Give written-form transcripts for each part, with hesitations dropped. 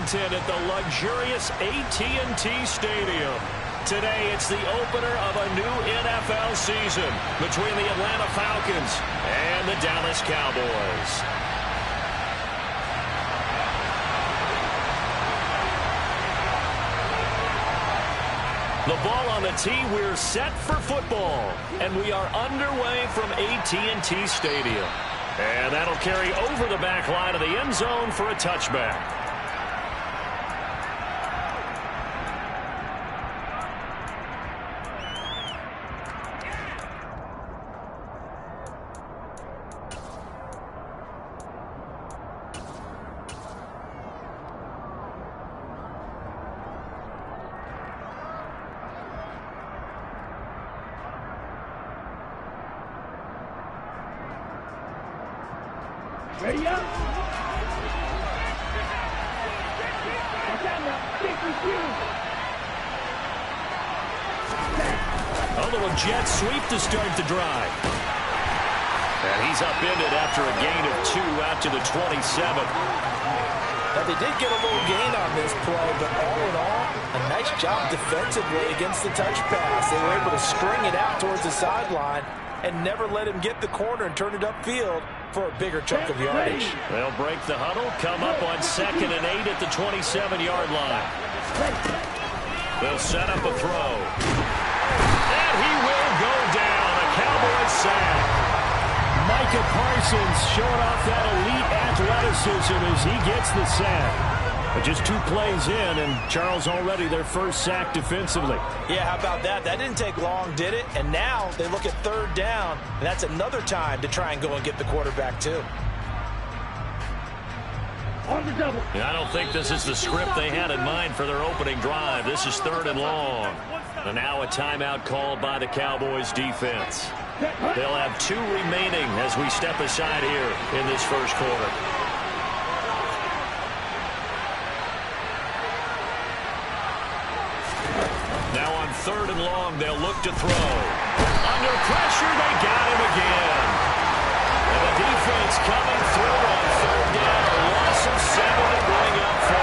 Washington at the luxurious AT&T Stadium. Today, it's the opener of a new NFL season between the Atlanta Falcons and the Dallas Cowboys. The ball on the tee, we're set for football, and we are underway from AT&T Stadium. And that'll carry over the back line of the end zone for a touchback. Ready up. A little jet sweep to start the drive. And he's upended after a gain of 2 out to the 27. Now, they did get a little gain on this play, but all in all, a nice job defensively against the touch pass. They were able to string it out towards the sideline and never let him get the corner and turn it upfield for a bigger chunk of yardage. They'll break the huddle, come up on 2nd and 8 at the 27-yard line. They'll set up a throw. And he will go down. A Cowboys sack. Micah Parsons showing off that elite athleticism as he gets the sack. But just 2 plays in, and Charles already their first sack defensively. Yeah, how about that? That didn't take long, did it? And now they look at 3rd down, and that's another time to try and go and get the quarterback too. On the double. I don't think this is the script they had in mind for their opening drive. This is 3rd and long. And now a timeout called by the Cowboys defense. They'll have 2 remaining as we step aside here in this first quarter. Now on 3rd and long, they'll look to throw. Under pressure, they got him again. And the defense coming through on 3rd down. A loss of 7 to bring up 4.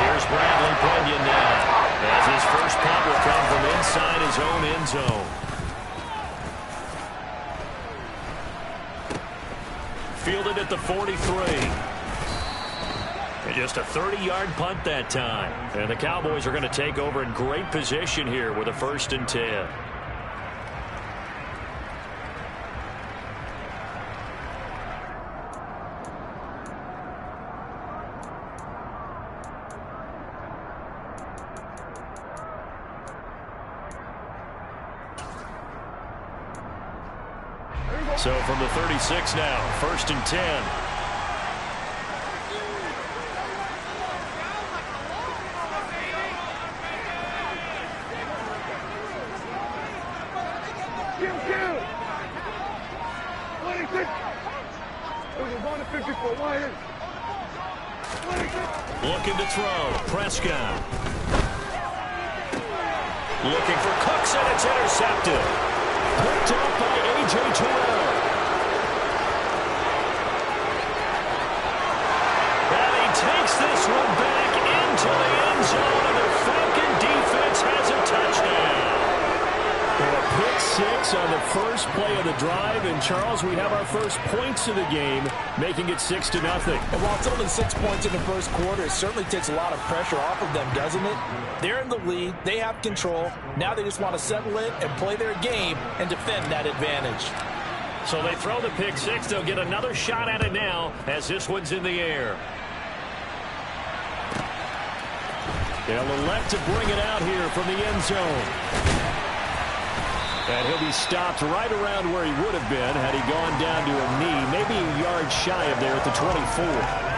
Here's Bradley Pinion now, as his first punt will come from inside his own end zone. Fielded at the 43. And just a 30-yard punt that time. And the Cowboys are going to take over in great position here with a 1st and 10. So from the 36 now, 1st and 10. Looking to throw. Prescott. Looking for Cooks, and it's intercepted. Picked up by A.J. Terrell. And he takes this one back into the end zone, and the Falcon defense has a touchdown. A pick 6 on the first play of the drive, and Charles, we have our first points of the game, making it 6-0. And while it's only 6 points in the first quarter, it certainly takes a lot of pressure off of them, doesn't it? They're in the lead. They have control. Now they just want to settle in and play their game and defend that advantage. So they throw the pick 6. They'll get another shot at it now as this one's in the air. They'll elect to bring it out here from the end zone. And he'll be stopped right around where he would have been had he gone down to a knee, maybe a yard shy of there at the 24.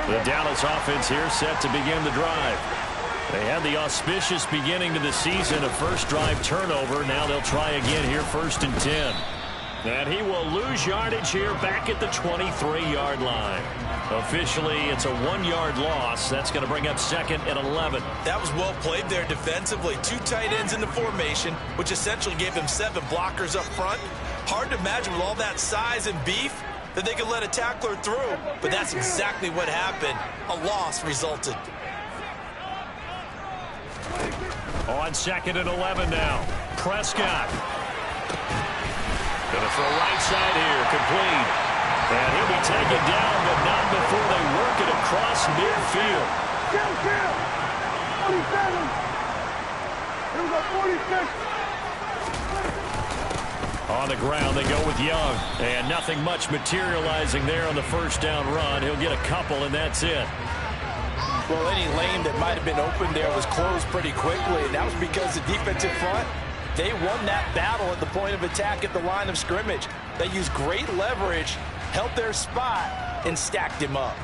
The Dallas offense here set to begin the drive. They had the auspicious beginning to the season, a first drive turnover. Now they'll try again here, 1st and 10. And he will lose yardage here back at the 23-yard line. Officially, it's a 1-yard loss. That's going to bring up 2nd and 11. That was well played there defensively. 2 tight ends in the formation, which essentially gave them 7 blockers up front. Hard to imagine with all that size and beef that they could let a tackler through. But that's exactly what happened. A loss resulted. On 2nd and 11 now. Prescott. Going to throw right side here. Complete. And he'll be taken down, but not before they work it across midfield. 47. Here we go, 46. On the ground, they go with Young. And nothing much materializing there on the first down run. He'll get a couple, and that's it. Well, any lane that might have been open there was closed pretty quickly, and that was because the defensive front, they won that battle at the point of attack at the line of scrimmage. They used great leverage, held their spot, and stacked him up.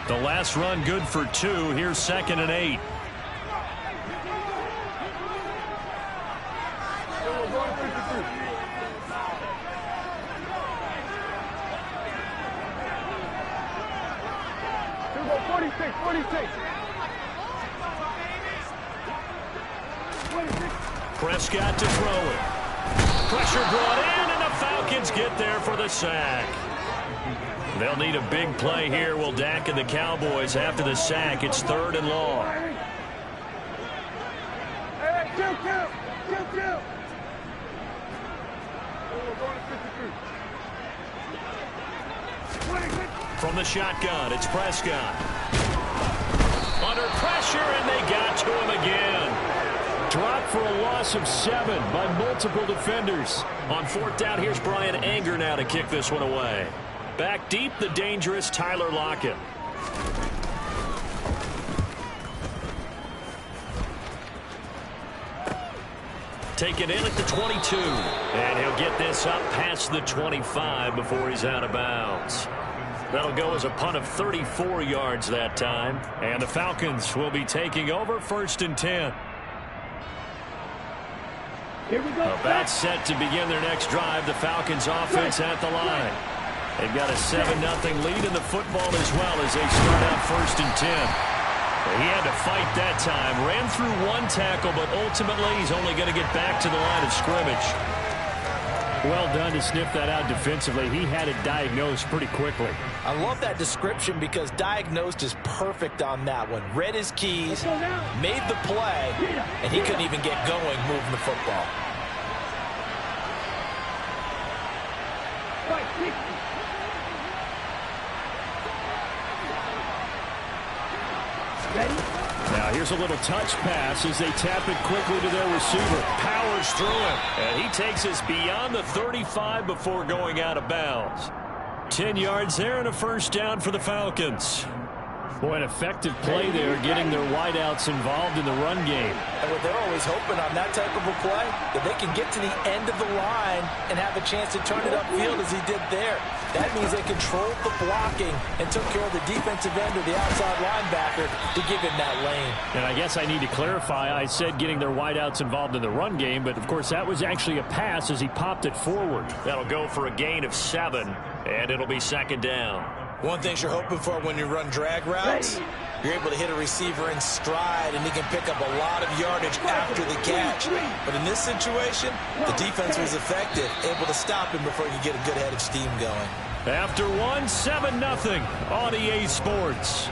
The last run good for 2. Here's 2nd and 8. Here we go, 46, 46. Prescott to throw it. Pressure brought in, and the Falcons get there for the sack. They'll need a big play here. Will Dak and the Cowboys after the sack. It's 3rd and long. Hey, kill. From the shotgun, it's Prescott. Under pressure, and they got to him again. Dropped for a loss of 7 by multiple defenders. On 4th down, here's Brian Anger now to kick this one away. Back deep, the dangerous Tyler Lockett. Taken in at the 22. And he'll get this up past the 25 before he's out of bounds. That'll go as a punt of 34 yards that time. And the Falcons will be taking over, 1st and 10. Here we go. About set to begin their next drive. The Falcons offense at the line. They've got a 7-0 lead in the football as well as they start out 1st and 10. He had to fight that time. Ran through 1 tackle, but ultimately he's only going to get back to the line of scrimmage. Well done to sniff that out defensively. He had it diagnosed pretty quickly. I love that description because diagnosed is perfect on that one. Read his keys, made the play, and he couldn't even get going moving the football. Now here's a little touch pass as they tap it quickly to their receiver. Powers through him. And he takes us beyond the 35 before going out of bounds. 10 yards there and a 1st down for the Falcons. Boy, an effective play there, getting their wideouts involved in the run game. And what they're always hoping on that type of a play, that they can get to the end of the line and have a chance to turn it upfield as he did there. That means they controlled the blocking and took care of the defensive end or the outside linebacker to give him that lane. And I guess I need to clarify, I said getting their wideouts involved in the run game, but of course that was actually a pass as he popped it forward. That'll go for a gain of 7, and it'll be 2nd down. One thing you're hoping for when you run drag routes, you're able to hit a receiver in stride, and he can pick up a lot of yardage after the catch. But in this situation, the defense was effective, able to stop him before he could get a good head of steam going. After 1, 7-0 on EA Sports.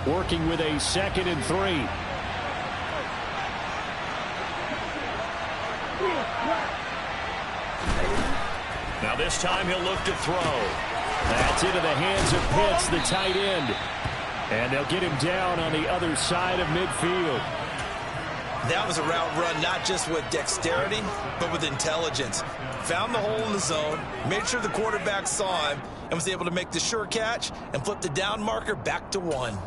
Working with a 2nd and 3. Now this time he'll look to throw. That's into the hands of Pitts, the tight end. And they'll get him down on the other side of midfield. That was a route run not just with dexterity, but with intelligence. Found the hole in the zone, made sure the quarterback saw him, and was able to make the sure catch and flip the down marker back to 1.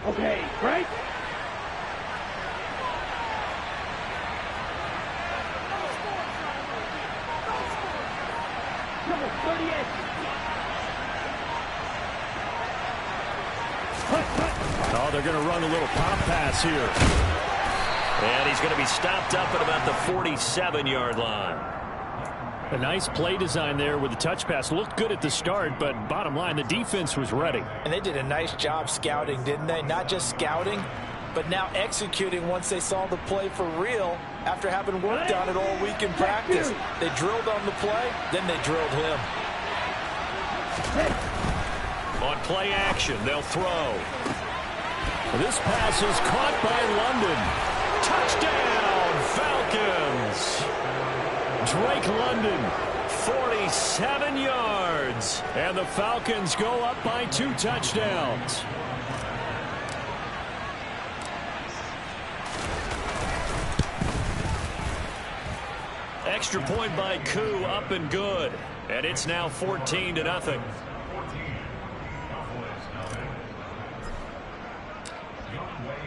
Okay, right? Number 38. Oh, they're going to run a little pop pass here. And he's going to be stopped up at about the 47-yard line. A nice play design there with the touch pass. Looked good at the start, but bottom line, the defense was ready. And they did a nice job scouting, didn't they? Not just scouting, but now executing once they saw the play for real after having worked on it all week in practice. They drilled on the play, then they drilled him. On play action, they'll throw. This pass is caught by London. Touchdown, Falcons! Drake London, 47 yards. and the Falcons go up by 2 touchdowns. Extra point by Koo, up and good. And it's now 14-0.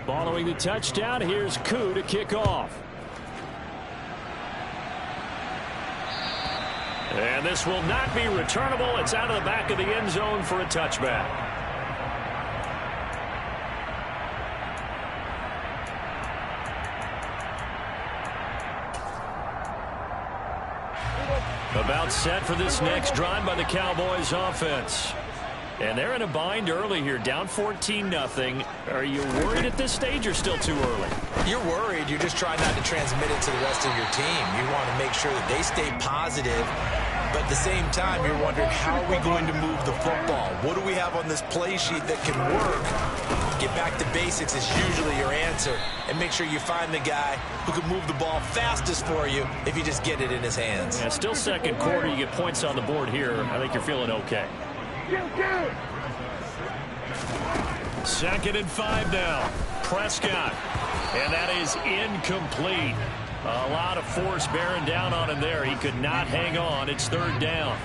Following the touchdown, here's Koo to kick off. And this will not be returnable. It's out of the back of the end zone for a touchback. About set for this next drive by the Cowboys offense. And they're in a bind early here, down 14-0. Are you worried at this stage or still too early? You're worried. You're just trying not to transmit it to the rest of your team. You want to make sure that they stay positive. But at the same time, you're wondering, how are we going to move the football? What do we have on this play sheet that can work? Get back to basics is usually your answer. And make sure you find the guy who can move the ball fastest for you if you just get it in his hands. Yeah, still second quarter. You get points on the board here. I think you're feeling okay. 2nd and 5 now. Prescott. And that is incomplete. A lot of force bearing down on him there. He could not hang on. It's 3rd down.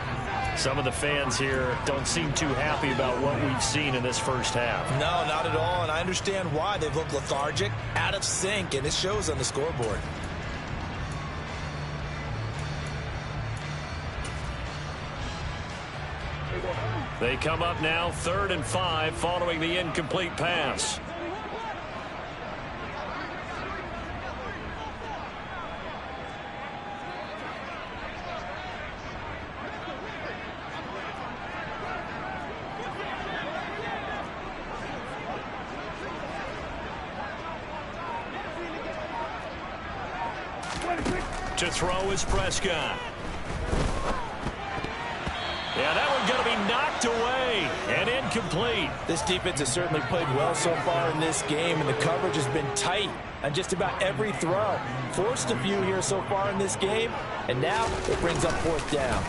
Some of the fans here don't seem too happy about what we've seen in this first half. No, not at all. And I understand why. They've looked lethargic, out of sync, and it shows on the scoreboard. They come up now 3rd and 5 following the incomplete pass. To throw is Prescott. Yeah, that one's going to be knocked away and incomplete. This defense has certainly played well so far in this game, and the coverage has been tight on just about every throw. Forced a few here so far in this game, and now it brings up 4th down.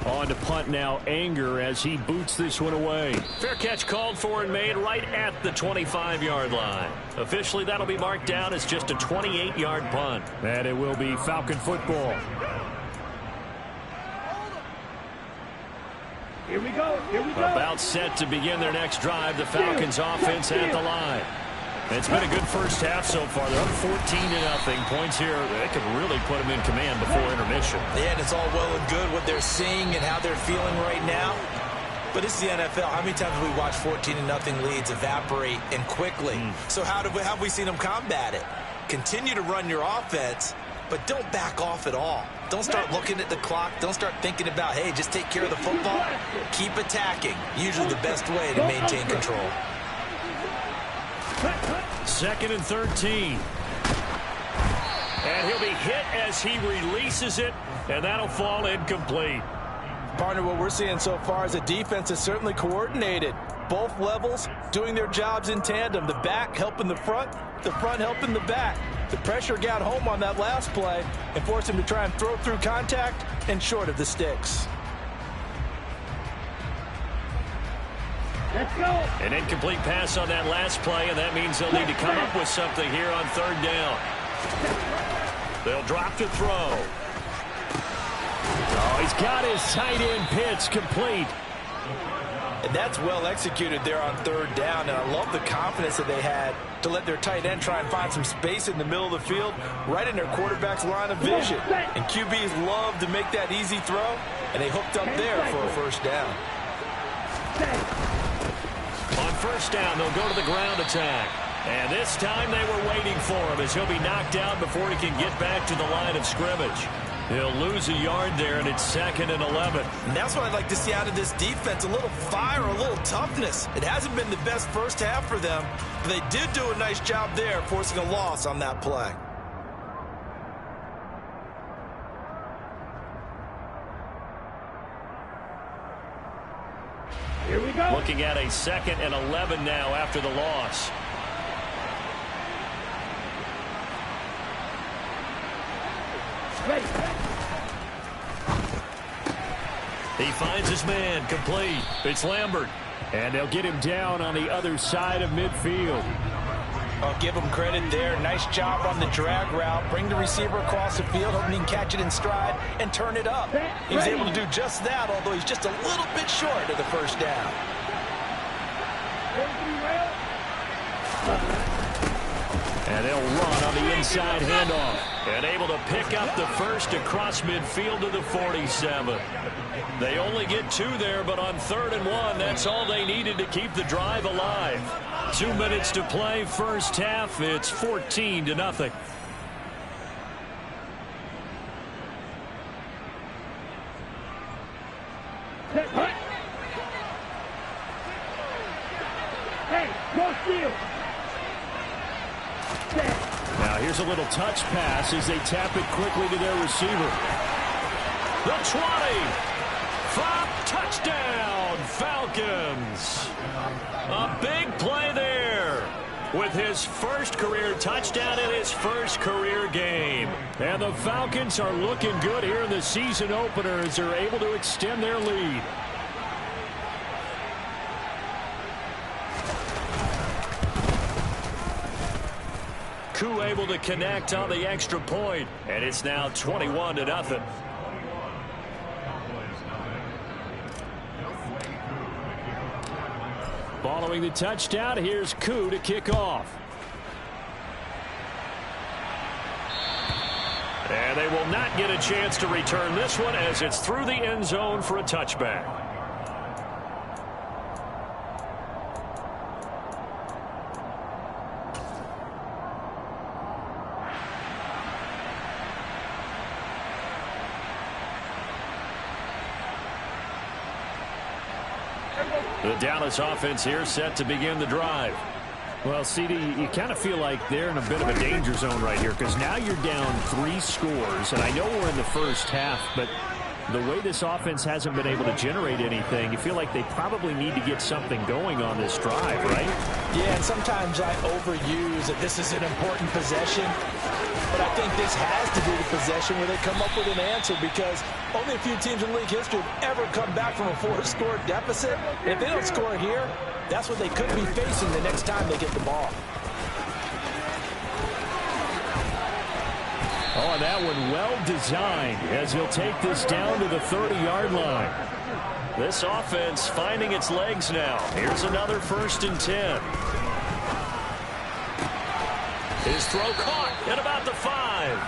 On to punt now, Anger, as he boots this one away. Fair catch called for and made right at the 25-yard line. Officially, that'll be marked down as just a 28-yard punt. And it will be Falcon football. Here we go. Here we go. About set to begin their next drive. The Falcons offense at the line. It's been a good first half so far. They're up 14-0. Points here. They could really put them in command before intermission. Yeah, and it's all well and good what they're seeing and how they're feeling right now. But it's the NFL. How many times have we watched 14-0 leads evaporate and quickly? So how have we seen them combat it? Continue to run your offense, but don't back off at all. Don't start looking at the clock. Don't start thinking about, hey, just take care of the football. Keep attacking. Usually the best way to maintain control. 2nd and 13. And he'll be hit as he releases it, and that'll fall incomplete. Partner, what we're seeing so far is the defense is certainly coordinated. Both levels doing their jobs in tandem. The back helping the front helping the back. The pressure got home on that last play and forced him to try and throw through contact and short of the sticks. Let's go. An incomplete pass on that last play, and that means they'll need to come up with something here on third down. They'll drop to throw. Oh, he's got his tight end pitch complete. And that's well executed there on third down, and I love the confidence that they had to let their tight end try and find some space in the middle of the field, right in their quarterback's line of vision. And QBs love to make that easy throw, and they hooked up there for a first down. On first down, they'll go to the ground attack. And this time they were waiting for him as he'll be knocked down before he can get back to the line of scrimmage. He'll lose a yard there, and it's 2nd and 11. And that's what I'd like to see out of this defense, a little fire, a little toughness. It hasn't been the best first half for them, but they did do a nice job there, forcing a loss on that play. Here we go. Looking at a 2nd and 11 now after the loss. Ready. He finds his man, complete. It's Lambert. And they'll get him down on the other side of midfield. I'll give him credit there. Nice job on the drag route. Bring the receiver across the field, hoping he can catch it in stride and turn it up. He was able to do just that, although he's just a little bit short of the first down. And they'll run on the inside handoff. And able to pick up the first across midfield to the 47. They only get 2 there, but on 3rd and 1, that's all they needed to keep the drive alive. 2 minutes to play, first half. It's 14-0. Hey, go steal. Now here's a little touch pass as they tap it quickly to their receiver. The 20. Touchdown, Falcons. A big play there with his first career touchdown in his first career game. And the Falcons are looking good here in the season opener as they're able to extend their lead. Koo able to connect on the extra point, and it's now 21-0. Following the touchdown, here's Koo to kick off. And they will not get a chance to return this one as it's through the end zone for a touchback. The Dallas offense here set to begin the drive. Well, CD, you kind of feel like they're in a bit of a danger zone right here because now you're down 3 scores, and I know we're in the first half, but the way this offense hasn't been able to generate anything, you feel like they probably need to get something going on this drive, right? Yeah, and sometimes I overuse that this is an important possession, but I think this has to be the possession where they come up with an answer because only a few teams in league history have ever come back from a 4-score deficit. And if they don't score here, that's what they could be facing the next time they get the ball. Oh, and that one well designed as he'll take this down to the 30-yard line. This offense finding its legs now. Here's another 1st and 10. His throw caught at about the 5.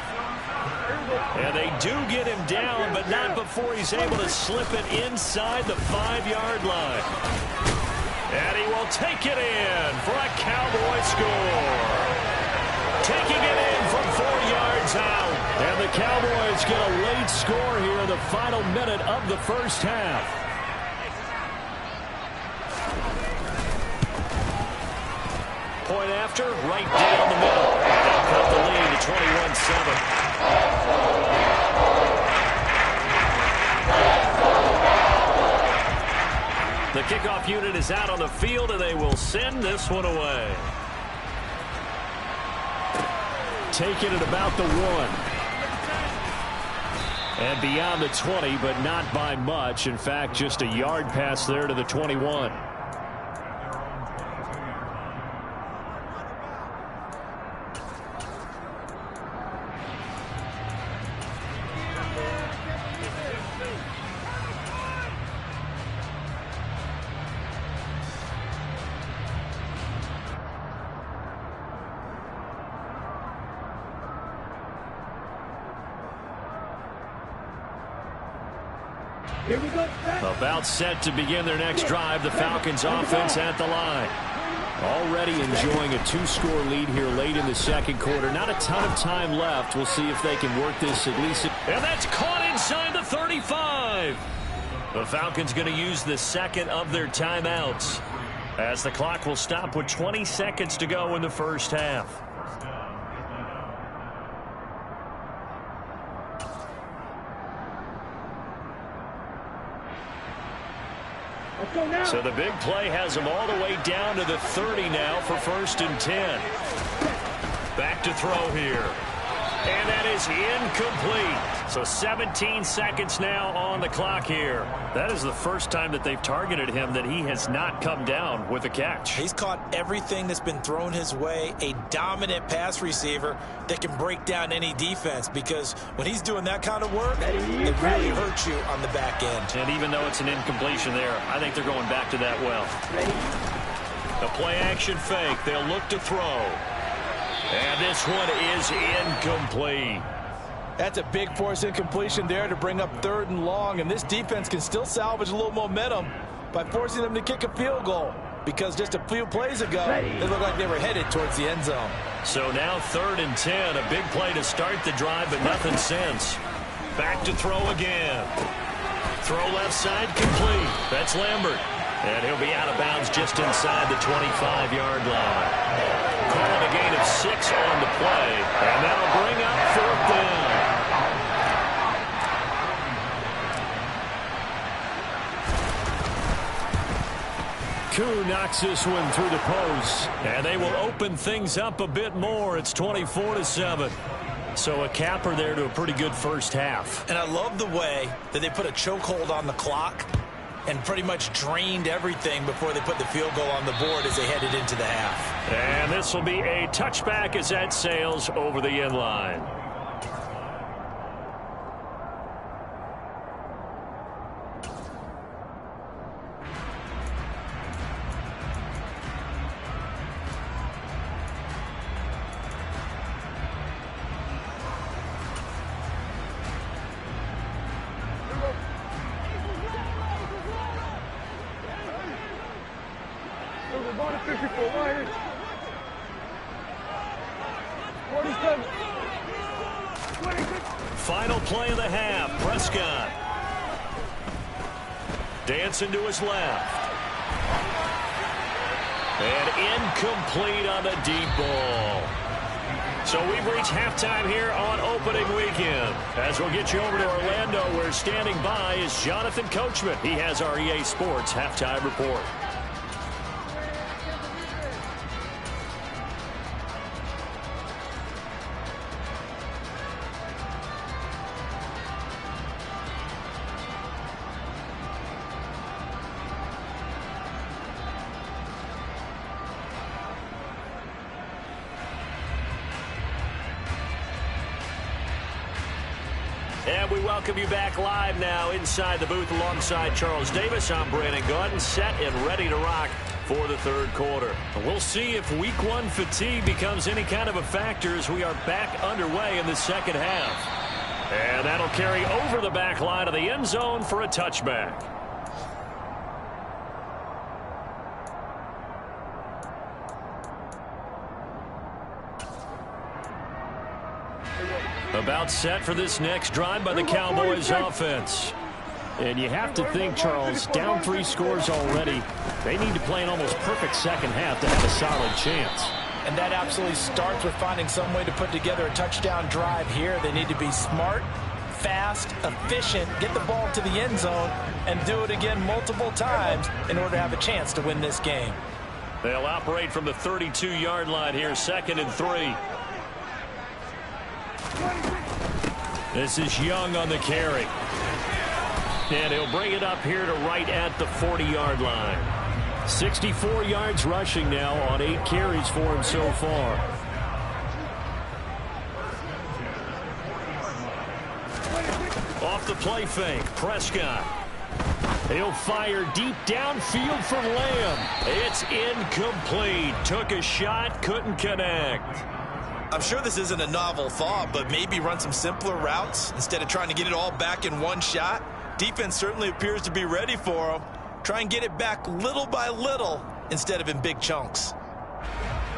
And they do get him down, but not before he's able to slip it inside the 5-yard line. And he will take it in for a Cowboy score. Taking it in from 4 yards out. And the Cowboys get a late score here in the final minute of the first half. Point after, right down the middle. And they'll cut the lead to 21-7. The kickoff unit is out on the field, and they will send this one away. taken at about the 1. And beyond the 20, but not by much. In fact, just a yard pass there to the 21. Here we go. About set to begin their next drive. The Falcons offense at the line. Already enjoying a 2-score lead here late in the second quarter. Not a ton of time left. We'll see if they can work this at least. And that's caught inside the 35. The Falcons going to use the second of their timeouts, as the clock will stop with 20 seconds to go in the first half. So the big play has them all the way down to the 30 now for 1st and 10. Back to throw here. And that is incomplete. So 17 seconds now on the clock here. That is the first time that they've targeted him that he has not come down with a catch. He's caught everything that's been thrown his way. A dominant pass receiver that can break down any defense, because when he's doing that kind of work, it really hurts you on the back end. And even though it's an incompletion there, I think they're going back to that well. The play action fake. They'll look to throw. And this one is incomplete. That's a big force incompletion there to bring up 3rd and long, and this defense can still salvage a little momentum by forcing them to kick a field goal, because just a few plays ago, they looked like they were headed towards the end zone. So now 3rd and 10, a big play to start the drive, but nothing since. Back to throw again. Throw left side, complete. That's Lambert. And he'll be out of bounds just inside the 25-yard line. Calling a gain of 6 on the play, and that'll bring up 4th down. Koo knocks this one through the post, and they will open things up a bit more. It's 24-7. So a capper there to a pretty good first half. And I love the way that they put a chokehold on the clock and pretty much drained everything before they put the field goal on the board as they headed into the half. And this will be a touchback as that sails over the end line. Final play of the half. Prescott dancing to his left. And incomplete on the deep ball. So we've reached halftime here on opening weekend. As we'll get you over to Orlando, where standing by is Jonathan Coachman. He has our EA Sports halftime report. And we welcome you back live now inside the booth alongside Charles Davis. I'm Brandon Gordon, set and ready to rock for the third quarter. We'll see if week one fatigue becomes any kind of a factor as we are back underway in the second half. And that'll carry over the back line of the end zone for a touchback. About set for this next drive by the Cowboys offense. And you have to think, Charles, down 3 scores already. They need to play an almost perfect second half to have a solid chance. And that absolutely starts with finding some way to put together a touchdown drive here. They need to be smart, fast, efficient, get the ball to the end zone, and do it again multiple times in order to have a chance to win this game. They'll operate from the 32-yard line here, 2nd and 3. This is Young on the carry. And he'll bring it up here to right at the 40-yard line. 64 yards rushing now on 8 carries for him so far. Off the play fake, Prescott. He'll fire deep downfield for Lamb. It's incomplete. Took a shot, couldn't connect. I'm sure this isn't a novel thought, but maybe run some simpler routes instead of trying to get it all back in one shot. Defense certainly appears to be ready for him. Try and get it back little by little instead of in big chunks.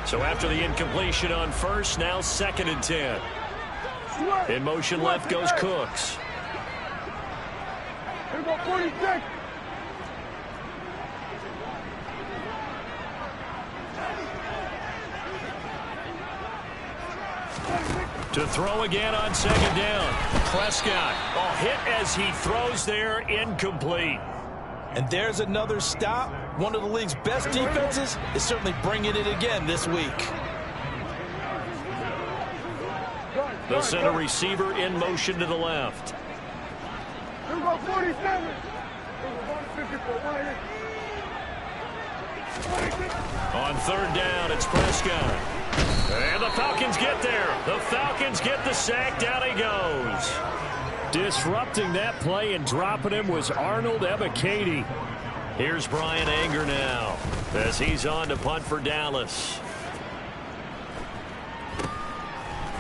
So after the incompletion on first, now 2nd and 10. In motion left goes Cooks. Here we go, 46. To throw again on 2nd down. Prescott, hit as he throws there, incomplete. And there's another stop. One of the league's best defenses is certainly bringing it again this week. The center receiver in motion to the left. Here we go, 47. On 3rd down, it's Prescott. And the Falcons get there. The Falcons get the sack. Down he goes. Disrupting that play and dropping him was Arnold Ebiketie. Here's Brian Anger now as he's on to punt for Dallas.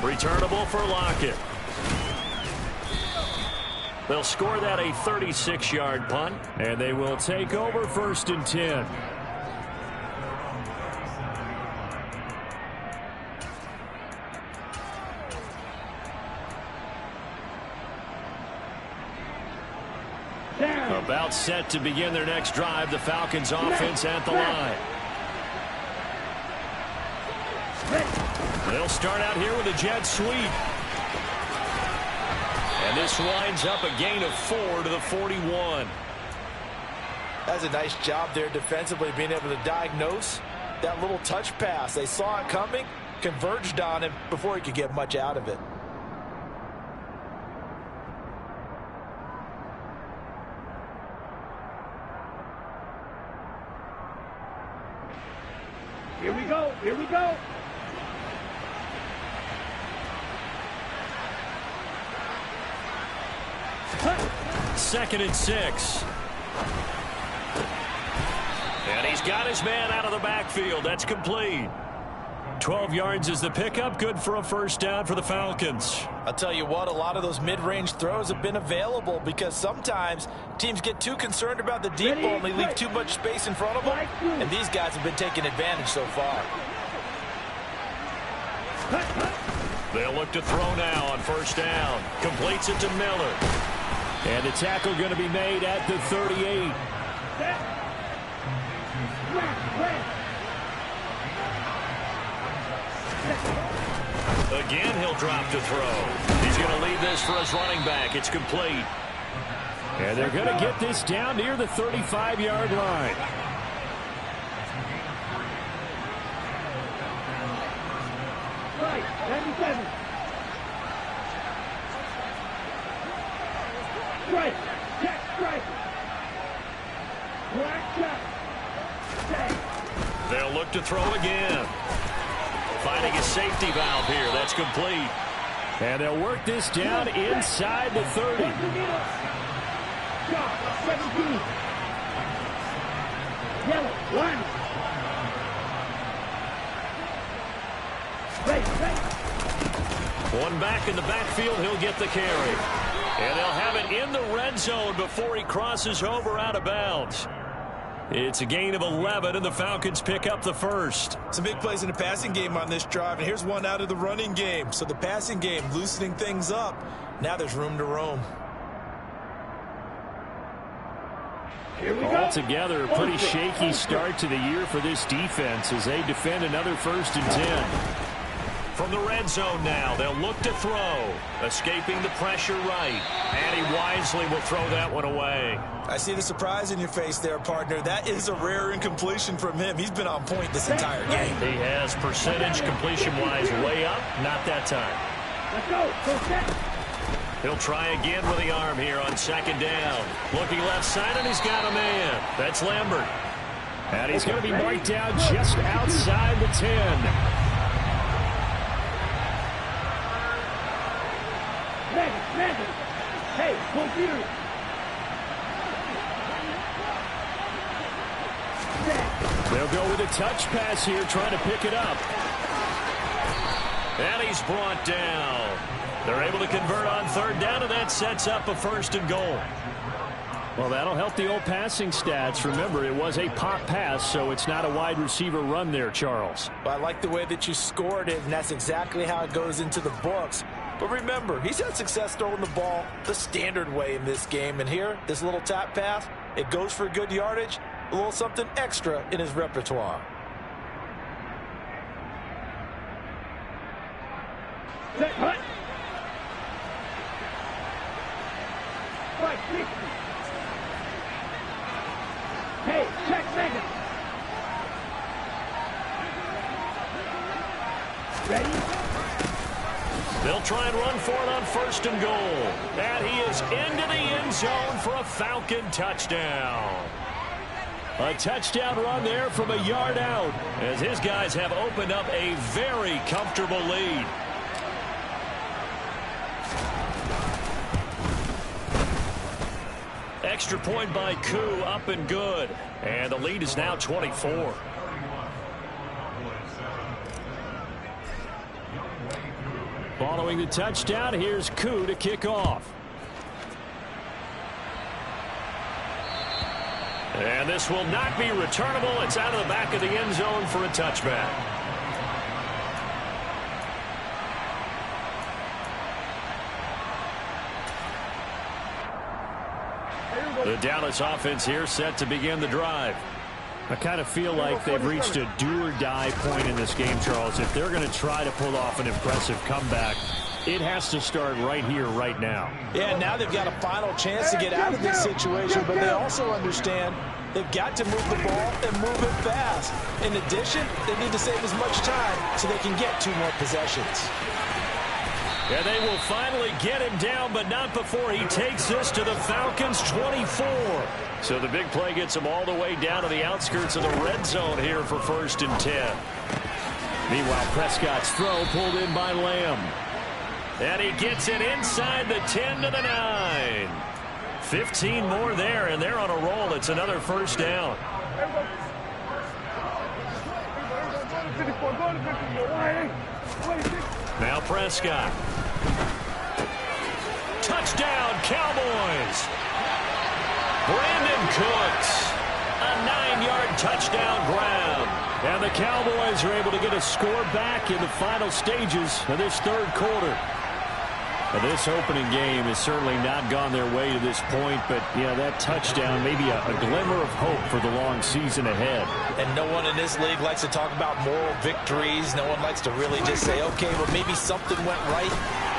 Returnable for Lockett. They'll score that a 36-yard punt, and they will take over 1st and 10. About set to begin their next drive. The Falcons offense at the line. They'll start out here with a jet sweep. And this winds up a gain of 4 to the 41. That's a nice job there defensively, being able to diagnose that little touch pass. They saw it coming, converged on him before he could get much out of it. Here we go. Here we go. Second and 6. And he's got his man out of the backfield. That's complete. 12 yards is the pickup. Good for a 1st down for the Falcons. I'll tell you what, a lot of those mid-range throws have been available because sometimes teams get too concerned about the deep ball and they leave too much space in front of them. And these guys have been taking advantage so far. They'll look to throw now on 1st down. Completes it to Miller. And the tackle going to be made at the 38. Again, he'll drop to throw. He's going to leave this for his running back. It's complete. And they're going to get this down near the 35-yard line. Right, 97. Strike. Check, strike. Black check. Stay. They'll look to throw again. Finding a safety valve here. That's complete. And they'll work this down inside the 30. Shot, 17. Yellow, 1. One back in the backfield. He'll get the carry. And they'll have it in the red zone before he crosses over out of bounds. It's a gain of 11, and the Falcons pick up the 1st. Some big plays in the passing game on this drive, and here's one out of the running game. So the passing game loosening things up. Now there's room to roam. Altogether, a pretty shaky start to the year for this defense as they defend another 1st and 10. From the red zone now, they'll look to throw. Escaping the pressure right. And he wisely will throw that one away. I see the surprise in your face there, partner. That is a rare incompletion from him. He's been on point this entire game. He has percentage completion-wise way up. Not that time. Let's go. Go set. He'll try again with the arm here on second down. Looking left side, and he's got a man. That's Lambert. And he's going to be marked down just outside the 10. Madden. Hey, computer. They'll go with a touch pass here, trying to pick it up. And he's brought down. They're able to convert on third down, and that sets up a first and goal. Well, that'll help the old passing stats. Remember, it was a pop pass, so it's not a wide receiver run there, Charles. Well, I like the way that you scored it, and that's exactly how it goes into the books. But remember, he's had success throwing the ball the standard way in this game. And here, this little tap pass, it goes for good yardage, a little something extra in his repertoire. Set, hut. 560. Hey, check Megan. Ready? They'll try and run for it on first and goal. And he is into the end zone for a Falcon touchdown. A touchdown run there from a yard out, as his guys have opened up a very comfortable lead. Extra point by Koo, up and good. And the lead is now 24. Following the touchdown, here's Koo to kick off. And this will not be returnable. It's out of the back of the end zone for a touchback. The Dallas offense here set to begin the drive. I kind of feel like they've reached a do-or-die point in this game, Charles. If they're going to try to pull off an impressive comeback, it has to start right here, right now. Yeah, now they've got a final chance to get out of this situation, but they also understand they've got to move the ball and move it fast. In addition, they need to save as much time so they can get 2 more possessions. And they will finally get him down, but not before he takes this to the Falcons' 24. So the big play gets him all the way down to the outskirts of the red zone here for first and 10. Meanwhile, Prescott's throw pulled in by Lamb. And he gets it inside the 10 to the 9. 15 more there, and they're on a roll. It's another first down. Now Prescott. Touchdown, Cowboys. Brandon Cooks. A 9-yard touchdown grab. And the Cowboys are able to get a score back in the final stages of this third quarter. Now, this opening game has certainly not gone their way to this point, but, yeah, that touchdown, maybe a glimmer of hope for the long season ahead. And no one in this league likes to talk about moral victories. No one likes to really just say, okay, well, maybe something went right.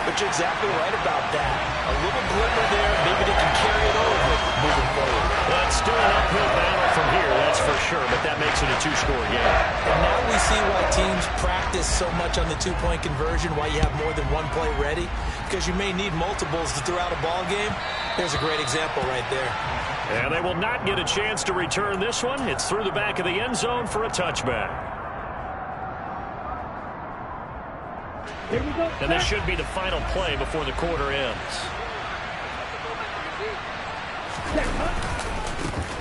But you're exactly right about that. A little glimmer there, maybe they can carry it over moving forward. Well, it's still an uphill battle from here, that's for sure, but that makes it a 2-score game. And now we see why teams practice so much on the 2-point conversion, why you have more than one play ready, because you may need multiples to throw out a ball game. There's a great example right there. And they will not get a chance to return this one. It's through the back of the end zone for a touchback. Here we go. And this should be the final play before the quarter ends.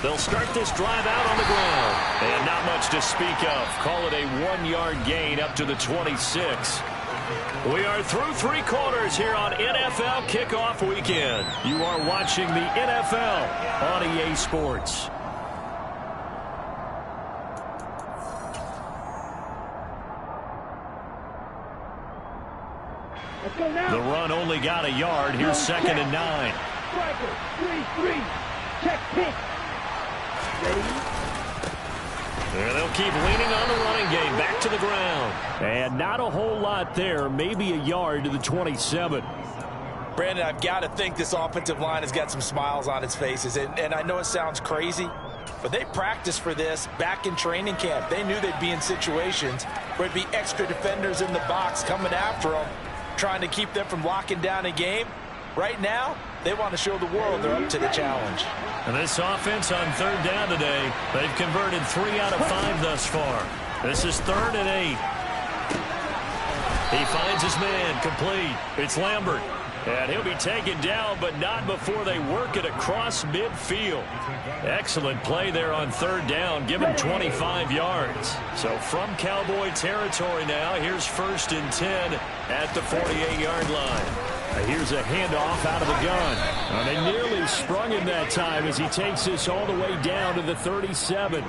They'll start this drive out on the ground. And not much to speak of. Call it a 1-yard gain up to the 26. We are through 3 quarters here on NFL Kickoff Weekend. You are watching the NFL on EA Sports. Let's go now. The run only got a yard. Here's second and 9. Striker, 3-3. Check pick. Ready? And they'll keep leaning on the running game. Back to the ground. And not a whole lot there. Maybe a yard to the 27. Brandon, I've got to think this offensive line has got some smiles on its faces. And I know it sounds crazy, but they practiced for this back in training camp. They knew they'd be in situations where it'd be extra defenders in the box coming after them. trying to keep them from locking down a game. Right now, they want to show the world they're up to the challenge. And this offense on third down today, they've converted 3 out of 5 thus far. This is 3rd and 8. He finds his man, complete. It's Lambert. And he'll be taken down, but not before they work it across midfield. Excellent play there on third down, given 25 yards. So from Cowboy territory now, here's 1st and 10 at the 48-yard line. Here's a handoff out of the gun. They nearly sprung him that time as he takes this all the way down to the 37.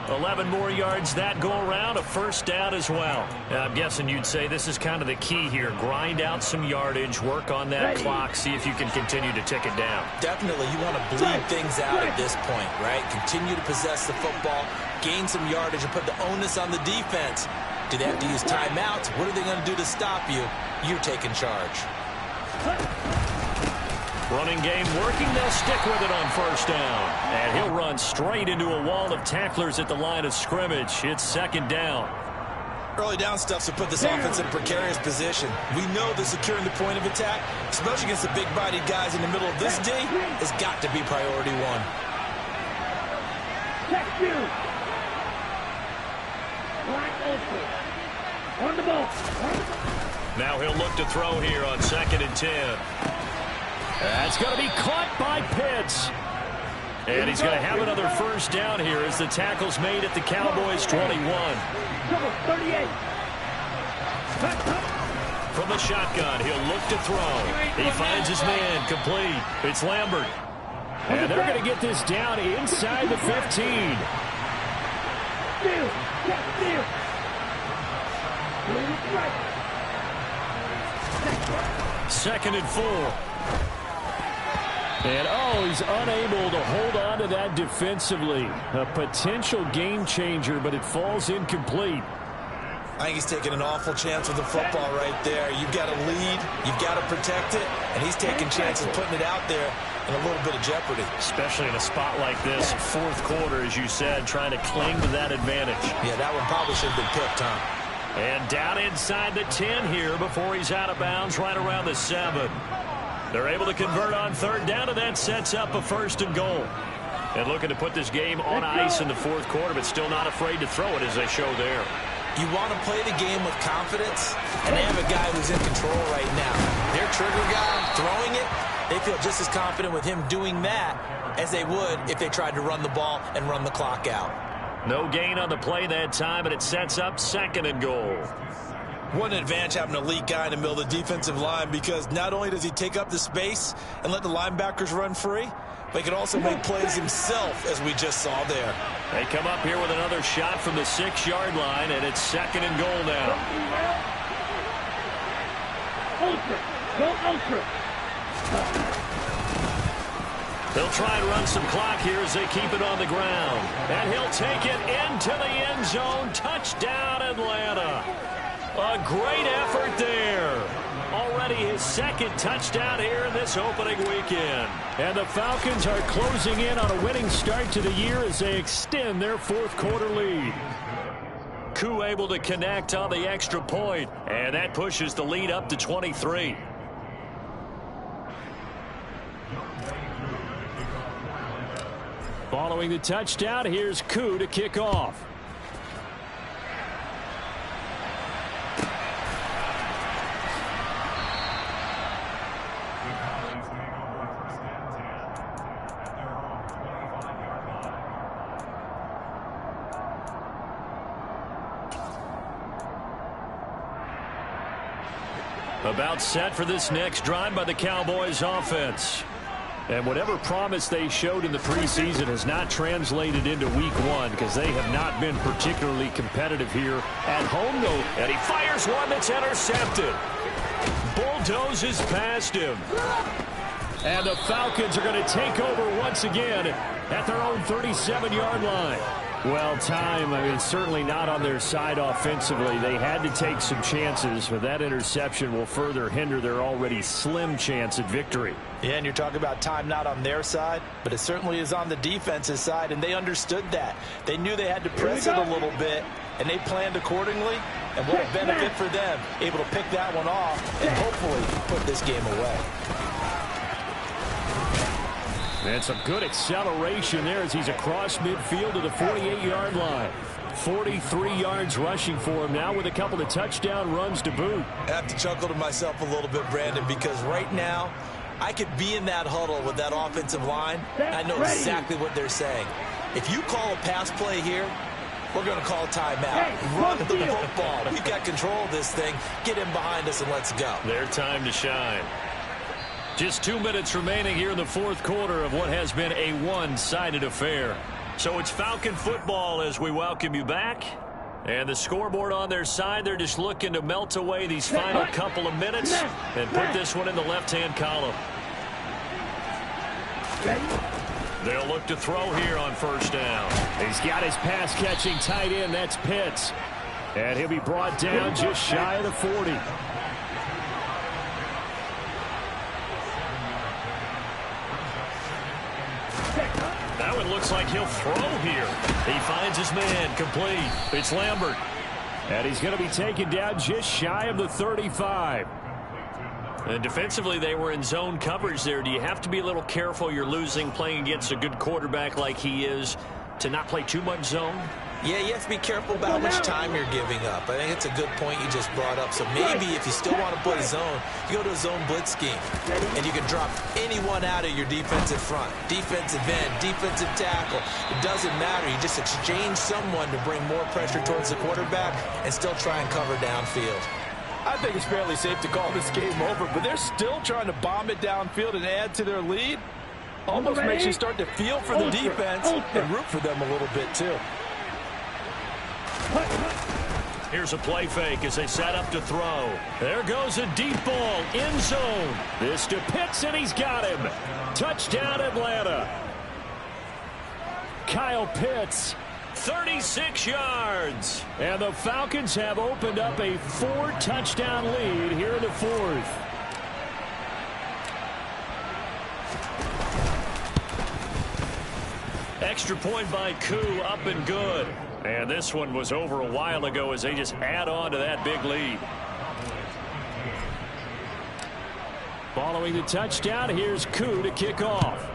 11 more yards that go around, a 1st down as well. I'm guessing you'd say this is kind of the key here. Grind out some yardage, work on that clock, see if you can continue to tick it down. Definitely, you want to bleed things out at this point, right? Continue to possess the football, gain some yardage, and put the onus on the defense. Do they have to use timeouts? What are they going to do to stop you? You're taking charge. Running game working. They'll stick with it on 1st down. And he'll run straight into a wall of tacklers at the line of scrimmage. It's 2nd down. Early down stuff to put this offense in a precarious position. We know that securing the point of attack, especially against the big-bodied guys in the middle of this D, has got to be priority 1. Check you. Black open. On the ball. Now he'll look to throw here on 2nd and 10. That's going to be caught by Pitts. And he's going to have another 1st down here as the tackle's made at the Cowboys' 21. 38. From the shotgun, he'll look to throw. He finds his man, complete. It's Lambert. And they're going to get this down inside the 15. Steal. Check steal. 2nd and 4. And, oh, he's unable to hold on to that defensively. A potential game changer, but it falls incomplete. I think he's taking an awful chance with the football right there. You've got to lead, you've got to protect it, and he's taking chances putting it out there in a little bit of jeopardy. Especially in a spot like this, 4th quarter, as you said, trying to cling to that advantage. Yeah, that one probably should have been picked, huh? And down inside the 10 here before he's out of bounds right around the 7. They're able to convert on 3rd down, and that sets up a 1st and goal. And looking to put this game on ice in the 4th quarter, but still not afraid to throw it as they show there. You want to play the game with confidence, and they have a guy who's in control right now. Their trigger guy throwing it, they feel just as confident with him doing that as they would if they tried to run the ball and run the clock out. No gain on the play that time, and it sets up 2nd and goal. What an advantage having an elite guy in the middle of the defensive line, because not only does he take up the space and let the linebackers run free, but he can also make plays himself, as we just saw there. They come up here with another shot from the 6-yard line, and it's 2nd and goal now. Ultra. Go ultra. They'll try and run some clock here as they keep it on the ground. And he'll take it into the end zone. Touchdown, Atlanta. A great effort there. Already his 2nd touchdown here in this opening weekend. And the Falcons are closing in on a winning start to the year as they extend their 4th quarter lead. Koo able to connect on the extra point, and that pushes the lead up to 23. Following the touchdown, here's Koo to kick off. About set for this next drive by the Cowboys offense. And whatever promise they showed in the preseason has not translated into week 1 because they have not been particularly competitive here at home, though. And he fires one that's intercepted. Bulldozes past him. And the Falcons are going to take over once again at their own 37-yard line. Well, certainly not on their side offensively. They had to take some chances, but that interception will further hinder their already slim chance at victory. Yeah, and you're talking about time not on their side, but it certainly is on the defense's side, and they understood that. They knew they had to press it a little bit, and they planned accordingly, And what a benefit for them, able to pick that one off and hopefully put this game away. And some good acceleration there as he's across midfield to the 48-yard line. 43 yards rushing for him now with a couple of touchdown runs to boot. I have to chuckle to myself a little bit, Brandon, because right now I could be in that huddle with that offensive line. I know exactly what they're saying. If you call a pass play here, we're going to call timeout. Run the football. We've got control of this thing. Get him behind us and let's go. Their time to shine. Just 2 minutes remaining here in the fourth quarter of what has been a one-sided affair. So it's Falcon football as we welcome you back. And the scoreboard on their side, they're just looking to melt away these final couple of minutes and put this one in the left-hand column. They'll look to throw here on first down. He's got his pass-catching tight end. That's Pitts. And he'll be brought down just shy of the 40. That one looks like he'll throw here. He finds his man complete. It's Lambert. And he's going to be taken down just shy of the 35. And defensively, they were in zone coverage there. Do you have to be a little careful? You're losing, playing against a good quarterback like he is, to not play too much zone? Yeah, you have to be careful about how much time you're giving up. I think it's a good point you just brought up. So maybe if you still want to play zone, you go to a zone blitz scheme. And you can drop anyone out of your defensive front. Defensive end, defensive tackle. It doesn't matter. You just exchange someone to bring more pressure towards the quarterback and still try and cover downfield. I think it's fairly safe to call this game over, but they're still trying to bomb it downfield and add to their lead. Almost makes you start to feel for the defense and root for them a little bit too. Here's a play fake as they set up to throw. There goes a deep ball, end zone. This to Pitts, and he's got him. Touchdown, Atlanta. Kyle Pitts. 36 yards. And the Falcons have opened up a 4-touchdown lead here in the fourth. Extra point by Koo, up and good. And this one was over a while ago as they just add on to that big lead. Following the touchdown, here's Koo to kick off.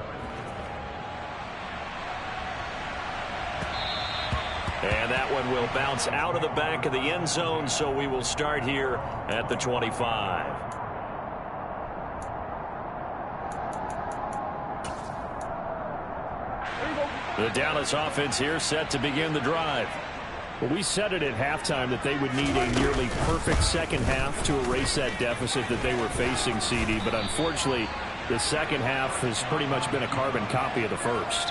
And that one will bounce out of the back of the end zone, so we will start here at the 25. The Dallas offense here set to begin the drive. Well, we said it at halftime that they would need a nearly perfect second half to erase that deficit that they were facing, CD, but unfortunately the second half has pretty much been a carbon copy of the first.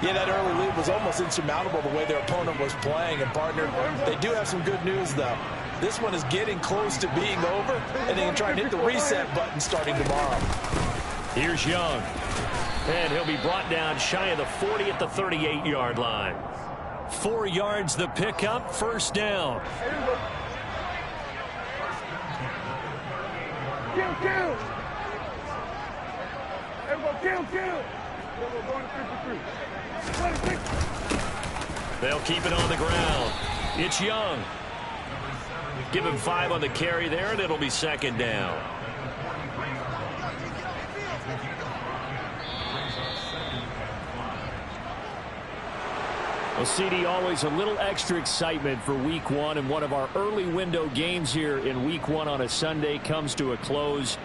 Yeah, that early lead was almost insurmountable the way their opponent was playing. And, partner, they do have some good news, though. This one is getting close to being over, and they can try and hit the reset button starting tomorrow. Here's Young. And he'll be brought down shy of the 40 at the 38-yard line. 4 yards the pickup, first down. Kill. Everyone kill. They'll keep it on the ground. It's Young. Give him 5 on the carry there, and it'll be second down. Well, CD, always a little extra excitement for week one, and one of our early window games here in week one on a Sunday comes to a close.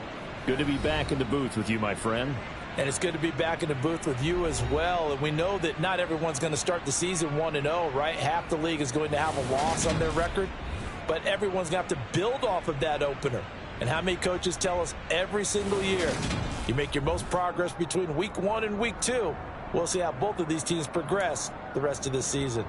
Good to be back in the booth with you, my friend. And it's good to be back in the booth with you as well. And we know that not everyone's going to start the season 1-0, right? Half the league is going to have a loss on their record. But everyone's going to have to build off of that opener. And how many coaches tell us every single year, you make your most progress between week 1 and week 2. We'll see how both of these teams progress the rest of this season.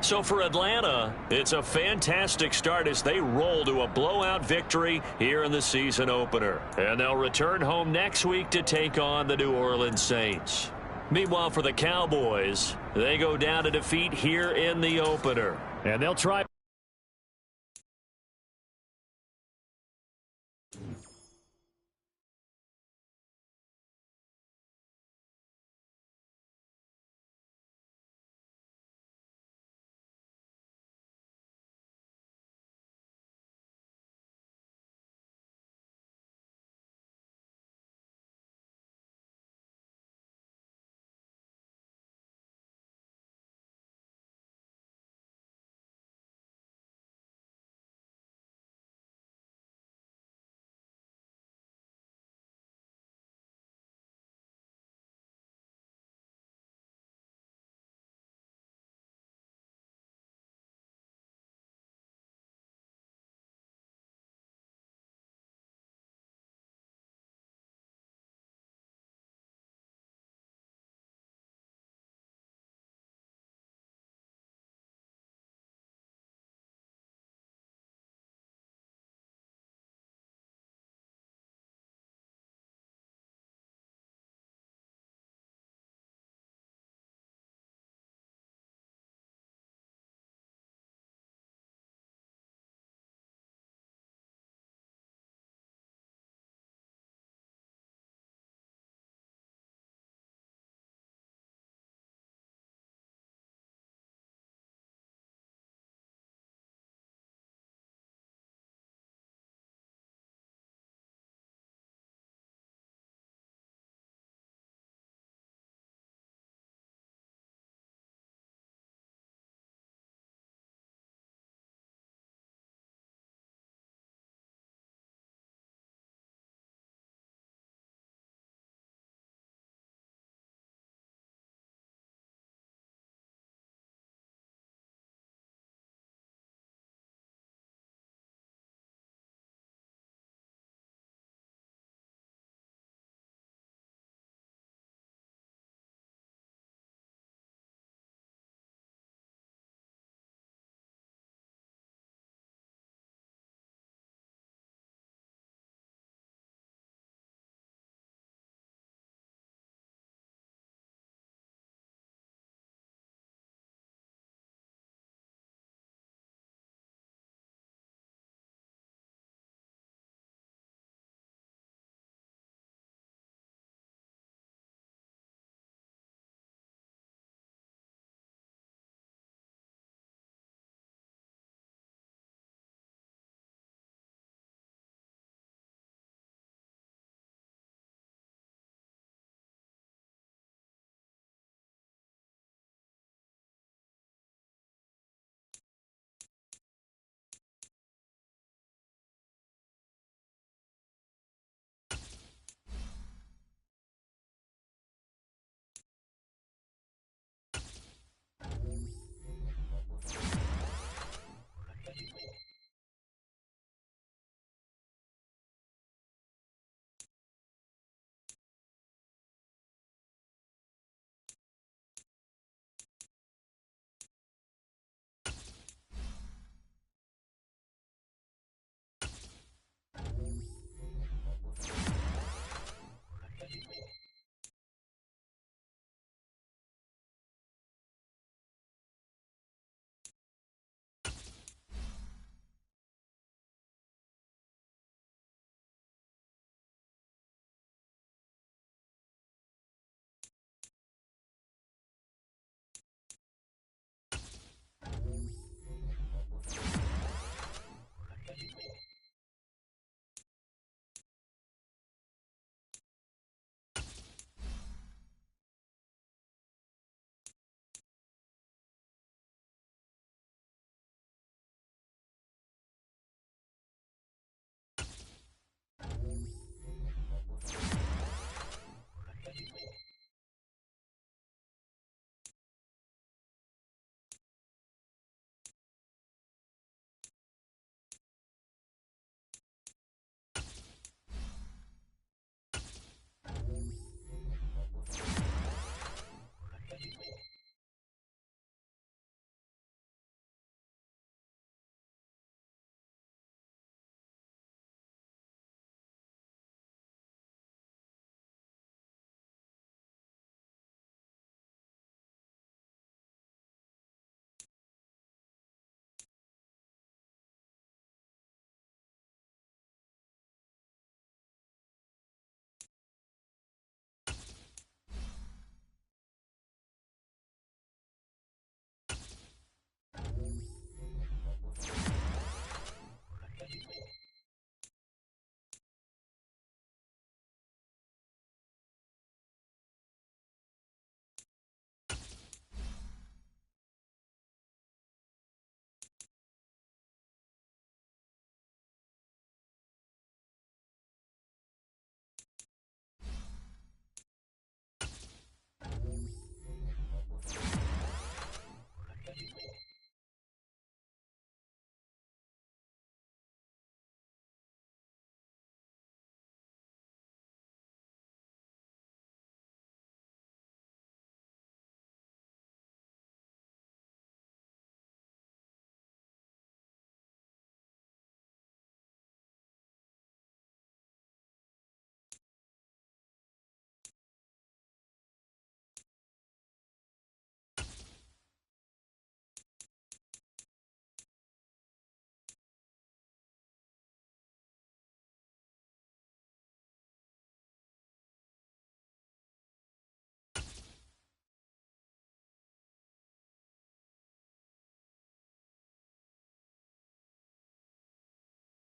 So for Atlanta, it's a fantastic start as they roll to a blowout victory here in the season opener. And they'll return home next week to take on the New Orleans Saints. Meanwhile, for the Cowboys, they go down to defeat here in the opener. And they'll try